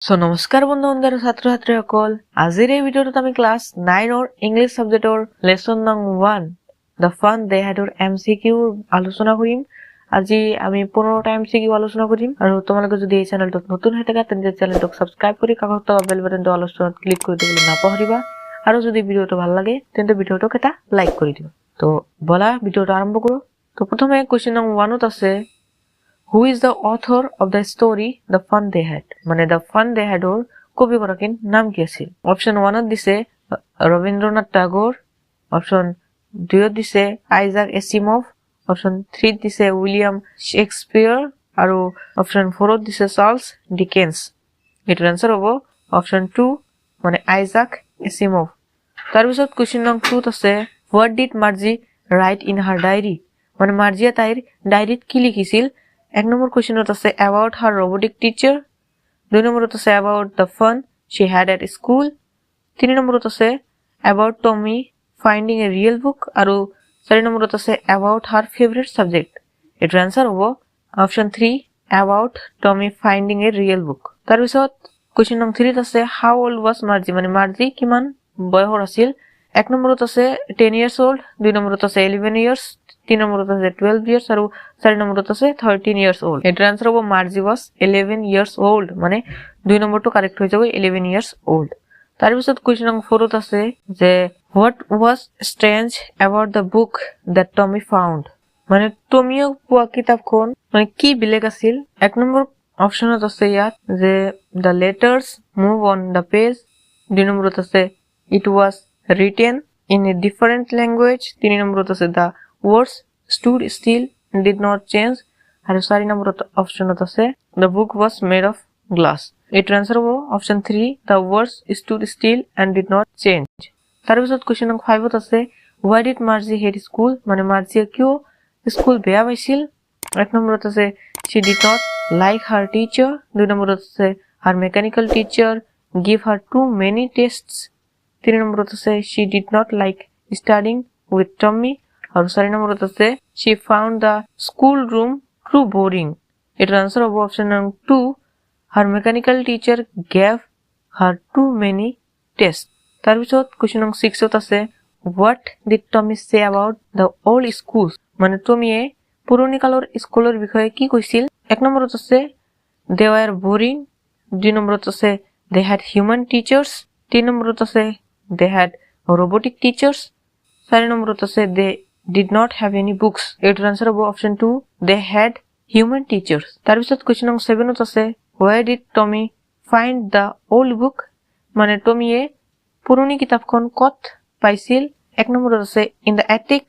So নমস্কাৰ বন্ধু বান্ধৱ ছাত্ৰ ছাত্ৰীসকল আজিৰ এই ভিডিঅ'টোত আমি ক্লাছ 9 অৰ ইংলিছ সাবজেক্টৰ লেসন নং 1 দ্য ফান দে হ্যাড অৰ MCQ আলোচনা কৰিম। আজি আমি 15টা MCQ আলোচনা কৰিম আৰু তোমালোকে যদি এই চেনেলটোত নতুন হৈ থাকা তেন্তে চেনেলটোক সাবস্ক্ৰাইব কৰি কাষত বেল বাটনটো আলোচনাত ক্লিক কৰি দিবলৈ নাপাহৰিবা আৰু যদি ভিডিঅ'টো ভাল লাগে তেন্তে ভিডিঅ'টোক এটা লাইক কৰি দিবা। তো বলা ভিডিঅ'টো আৰম্ভ কৰো। তো প্ৰথমে কোৱেশ্চন নং 1ত আছে Who is the author of the story The Fun They Had? মানে The Fun They Had or কবি গৰাকীৰ নাম কি আছিল? অপশন 1ত দিছে ৰবীন্দ্ৰনাথ ঠাকুৰ, অপশন 2ত দিছে আইজাক এছিমভ, অপশন 3ত দিছে উইলিয়াম শেক্সপিয়াৰ আৰু অপশন 4ত দিছে চাৰ্লছ ডিকেন্স। এটাৰ আনসাৰ হ'ব অপশন 2 মানে আইজাক এছিমভ। তাৰ পিছত কোৱেশ্চন নং 2ত আছে What did Margie write in her diary? মানে মাৰ্জিয়ে তাইৰ ডায়েৰীত কি লিখিছিল? এক নম্বৰ কোৱেশ্চনত আছে about her robotic teacher, দুই নম্বৰত আছে about the fun she had at school, তিনি নম্বৰত আছে about Tommy finding a real book আৰু চাৰি নম্বৰত আছে about her favorite subject। এটাৰ আনসাৰ হ'ব option 3 about Tommy finding a real book। তাৰ পিছত কোৱেশ্চন নং 3ত আছে how old was Margie? মানে মাৰ্জি কিমান বয়সৰ আছিল? এক নম্বৰত আছে 10 years old, দুই নম্বৰত আছে 11 years, তিন নম্বৰত আছে 12 years আৰু চাৰি নম্বৰত আছে 13 years old। এটাৰ আনসাৰ হ'ব মাৰ্জি was 11 years old, মানে দুই নম্বৰটো কাৰেক্ট হৈ যাব 11 years old। তাৰ পিছত কোৱেশ্চন নং 4ত আছে যে what was strange about the book that Tommy found? মানে টমিয়ে পোৱা কিতাপখন মানে কি বেলেগ আছিল? এক নম্বৰ অপশনত আছে ইয়াত যে the letters move on the page, দুই নম্বৰত আছে it was written in a different language, তিনি নম্বৰত আছে the words stood still and did not change আৰু চাৰি নম্বৰত অপশনত আছে the book was made of glass। এটাৰ আনসাৰ হ'ব option 3 the words stood still and did not change। তাৰ পিছত কোৱেশ্চন নং 5ত আছে why did Margie hate school? মানে মাৰ্জিয়ে কিয় স্কুল বেয়া পাইছিল? এক নম্বৰত আছে she did not like her teacher, দুই নম্বৰত আছে her mechanical teacher give her too many tests, তিনি নম্বৰত আছে she did not like studying with Tommy আৰু চাৰি নম্বৰত আছে she found the school room too boring। এটাৰ আনসাৰ হ'ব অপশন নং 2 her mechanical teacher gave her too many tests। তাৰ পিছত কোৱেশ্চন নং 6ত আছে what did Tommy say about the old schools? মানে টমিয়ে পুৰণি কালৰ স্কুলৰ বিষয়ে কি কৈছিল? এক নম্বৰত আছে they were boring, দুই নম্বৰত আছে they had human teachers, তিন নম্বৰত আছে they had robotic teachers, চাৰি নম্বৰত আছে they did not have any books। এটাৰ আনসাৰ হ'ব option 2 they had human teachers। তাৰ পিছত কোৱেশ্চন নং 7ত আছে where did Tommy find the old book? মানে টমিয়ে পুৰণি কিতাপখন ক'ত পাইছিল? এক নম্বৰত আছে in the attic,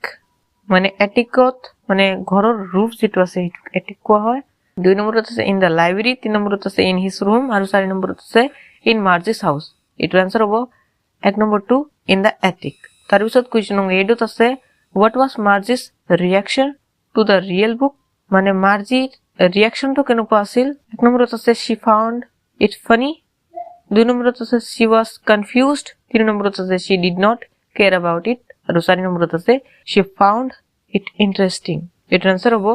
মানে এটিকত মানে ঘৰৰ roof যেটো আছে সেইটো এটিক কোৱা হয়, দুই নম্বৰত আছে in the library, তিন নম্বৰত আছে in his room আৰু চাৰি নম্বৰত আছে in Margie's house। এটাৰ আনসাৰ হ'ব এক নম্বৰটো in the attic। তাৰ পিছত কোৱেশ্চন নং 8ত আছে what was Margie's reaction to the real book? মানে মাৰ্জিৰ ৰিয়াকশনটো কেনেকুৱা আছিল? এক নম্বৰত আছে she found it funny, দুই নম্বৰত আছে she was confused, তিন নম্বৰত আছে she did not care about it আৰু চাৰি নম্বৰত আছে she found it interesting। এটাৰ আনসাৰ হ'ব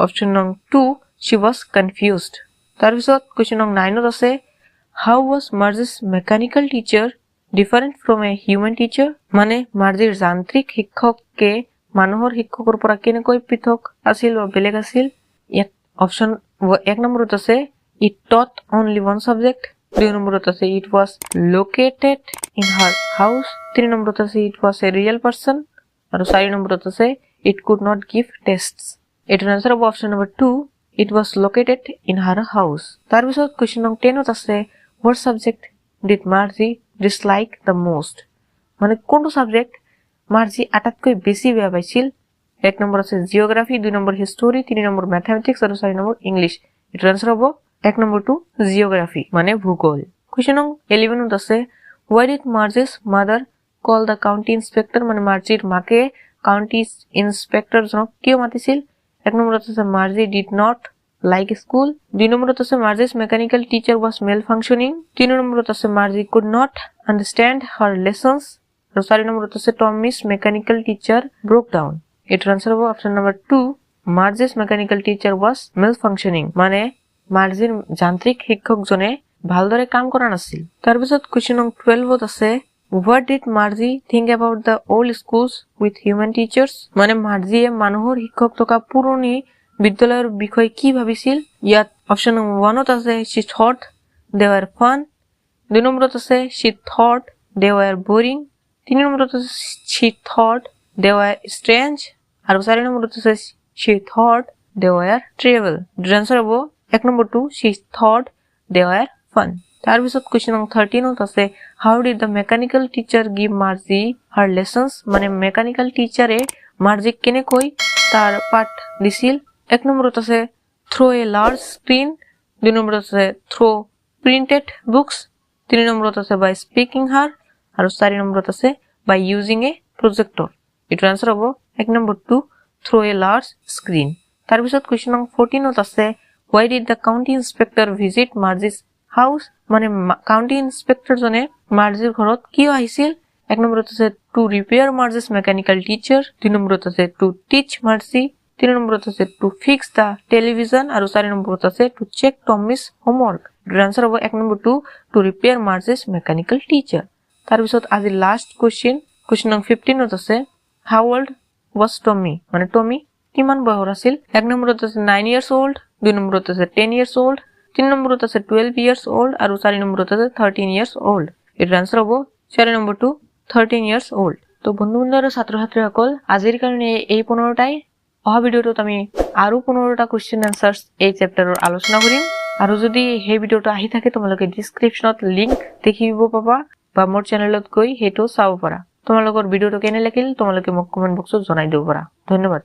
অপশন নং 2 she was confused। তাৰ পিছত কোৱেশ্চন নং 9ত আছে how was Margie's mechanical teacher different from a human teacher? মানে মাৰ্জিৰ যান্ত্ৰিক শিক্ষককে মানুহৰ শিক্ষকৰ পৰা কেনেকৈ পৃথক আছিল বা বেলেগ আছিল? ইয়াত অপশন এক নম্বৰত আছে it taught only one subject, দুই নম্বৰত আছে it was located in her house, তিনি নম্বৰত আছে it was a real person আৰু চাৰি নম্বৰত আছে it could not give tests। এটাৰ আনসাৰ হ'ব option number 2 it was located in her house। তাৰ পিছত কোৱেশ্চন নং 10ত আছে what subject did Margie dislike the most? মানে কোনটো সাবজেক্ট মাৰ্জি আটাইতকৈ বেছি বেয়া পাইছিল? এক নম্বৰ আছে জিওগ্ৰাফি, দুই নম্বৰ হিষ্টৰী, তিনি নম্বৰ ম্যাথমেটিক্স আৰু চাৰি নম্বৰ ইংলিছ। এটাৰ আনসাৰ হ'ব এক নম্বৰটো জিওগ্ৰাফি মানে ভূগোল। কোৱেশ্চন নং 11ত আছে why did Margie's mother call the county inspector? মানে মাৰ্জিৰ মাকে কাউন্টি ইন্সপেক্টৰ জনক কিয় মাতিছিল? এক নম্বৰত আছে Marzi did not like school, দুই নম্বৰত আছে Margie's mechanical teacher was malfunctioning, তিনি নম্বৰত আছে Margie could not understand her lessons আৰু চাৰি নম্বৰত আছে Tommy's mechanical teacher broke down। এটাৰ আনসাৰ হ'ব option number 2 Margie's mechanical teacher was malfunctioning, মানে মাৰ্জিৰ যান্ত্ৰিক শিক্ষকজনে ভালদৰে কাম কৰা নাছিল তাৰ পিছত কোৱেশ্চন নং 12 ত আছে What did Margie think about the old schools with human teachers? মানে মার্জিয়ে মানুহৰ শিক্ষক থকা পুৰণি বিদ্যালয়ৰ বিষয়ে কি ভাবিছিল ইয়াত অপচন নং 1 ত আছে she thought they were fun 2 নম্বৰত আছে she thought they were boring 3 নম্বৰত আছে she thought they were strange আৰু 4 নম্বৰত আছে she thought they were trivial the answer হ'ব 1 number 2 she thought they were fun তাৰ পিছত কোৱেশ্চন নং 13 ত আছে how did the mechanical teacher give Margie her lessons মানে mechanical teacher এ মার্জিক কেনেকৈ তাৰ পাঠ দিছিল 1 নম্বৰত আছে throw a large screen 2 নম্বৰত আছে throw printed books 3 নম্বৰত আছে by speaking her আৰু 4 নম্বৰত আছে by using a projector এটো आंसर হ'ব 1 number 2 throw a large screen তাৰ পিছত কোৱেশ্চন নং 14 ত আছে why did the county inspector visit Margie's house মানে county inspector জনে মাৰ্জিৰ ঘৰত কিয় আহিছিল 1 নম্বৰত আছে to repair Margie's mechanical teacher 2 নম্বৰত আছে to teach Margie 3 নম্বৰত আছে to fix the television আৰু 4 নম্বৰত আছে to check Tommy's homework the answer হ'ব 1 number 2 to repair Margie's mechanical teacher তাৰ পিছত আজি লাষ্ট কোৱেশ্চন নং 15 ত আছে how old was Tommy মানে টমি কিমান বয়সৰ আছিল 1 নম্বৰত আছে 9 years old 2 নম্বৰত আছে 10 years old 3 নম্বৰত আছে 12 years old আৰু 4 নম্বৰত আছে 13 years old এৰ आंसर হ'ব 4 নম্বৰ 2 13 years old তো বন্ধু-বান্ধৱ আৰু ছাত্ৰ-ছাত্ৰীসকল আজিৰ কাৰণে এই 15টাই অহা ভিডিওটোত আমি আৰু 15টা কোৱেশ্চন আনসাৰ্স এই চেপ্টাৰৰ আলোচনা কৰিম আৰু যদি এই ভিডিওটো আহি থাকে তোমালোকে ডেসক্ৰিপচনত লিংক দেখিব পাবা বা মোৰ চেনেলত গৈ হেটো চাব পাৰা তোমালোকৰ ভিডিওটো কেনে লাগিল তোমালোকে মোক কমেন্ট বক্সত জনাই দিব পাৰা ধন্যবাদ